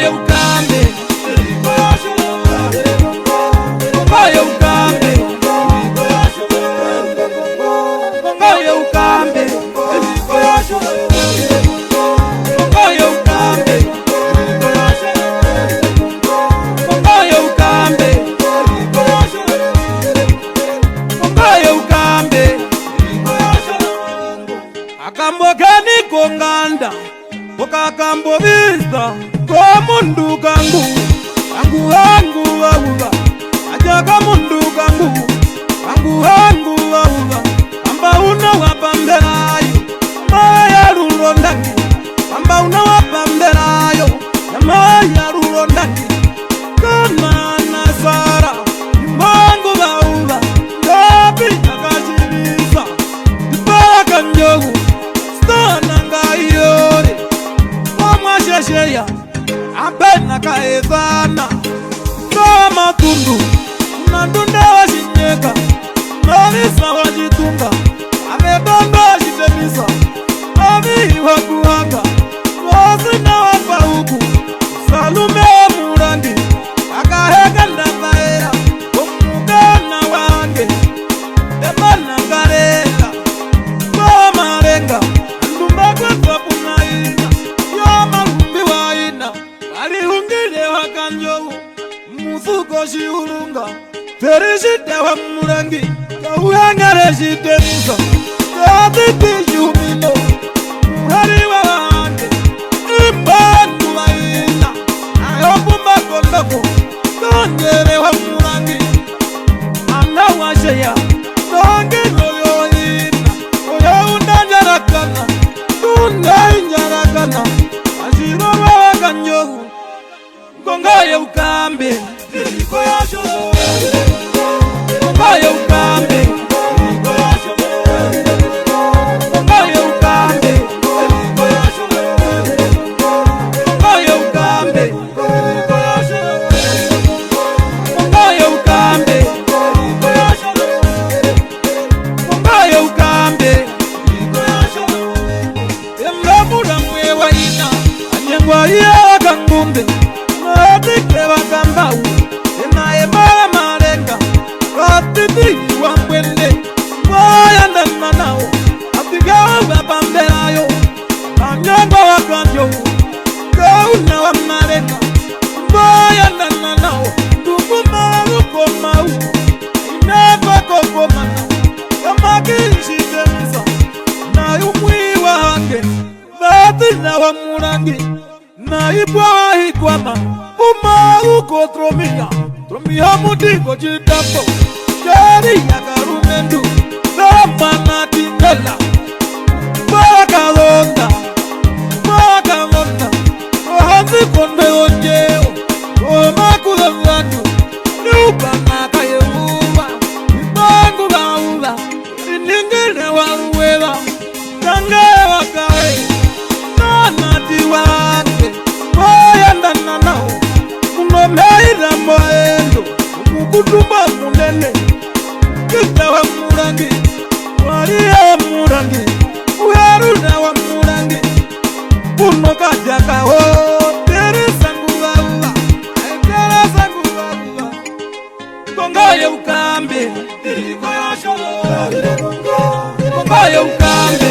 Kongoye ukambe, kongoye ukambe, kongoye ukambe, kongoye ukambe, kongoye ukambe, kongoye ukambe. Akambo kani konganda, okakambo vista, komundu kangu, hangu wauva, ajaka mundu kangu, hangu wauva, amba una wapamberayo, maya rulondaki, amba una wapamberayo, maya rulondaki, kana nasara, mbangu wauva, ngapi nakashibisa, ipaka njogu, stana ngaiyore, wamashasheya, abena kaezana, kama tundu, unandunda washinyeka, mavisa wajitunga, ametondo washitemisa, avi wakuhanga, wasina wapa huku, salume wa murangi, akaheka ndabaera, omugana wange, emana kareka, kwa marenga, andumba kwa punaina, yoma kumbi waina, alihungile wakanjohu, mufuko shiurunga, terishite wa murangi, kauhangare shitenisa, katiti shumino, muhari wa wange, imbandu waina, ayopumba kondoko, kongere wa murangi, ana washeya, konge yoyoina, oyaunda njarakana, tunai njarakana, ashiro wa wakanjohu, kongoye ukambe, kongoye ukambe, kongoye ukambe, kongoye ukambe, kongoye ukambe, kongoye ukambe. Emramura mwewa ina, anyengwa iya wakangumbe, matike wakambau, enaye mara marenga, katiti wangwende, mwaya ndana nao, atigawa wapamberayo, anyengwa wakanjo, kauna wa marenga, mwaya ndana nao, tukumaru komau, inekwa kokomana, kamaki shitemisa, na umwi wahange, vati na wa murangi, na ibwa hikwama, umaru kotromia, tromia mutiko chitambo, jari ya karumendu, zamana tingala, bakalonda, ohanzi konde onjeo, omakula vandu, nubana kayeuva, ibangu bauva, iningene waruweva, tange wakawe, nanati wake, moya ndana nao, unomeira moendo, umukutumba munene, kita wa murangi, waria wa murangi, uheruna wa murangi, unokaja kaho, tere sangu waula, tere sangu waula, kongoye ukambe, kongoye ukambe,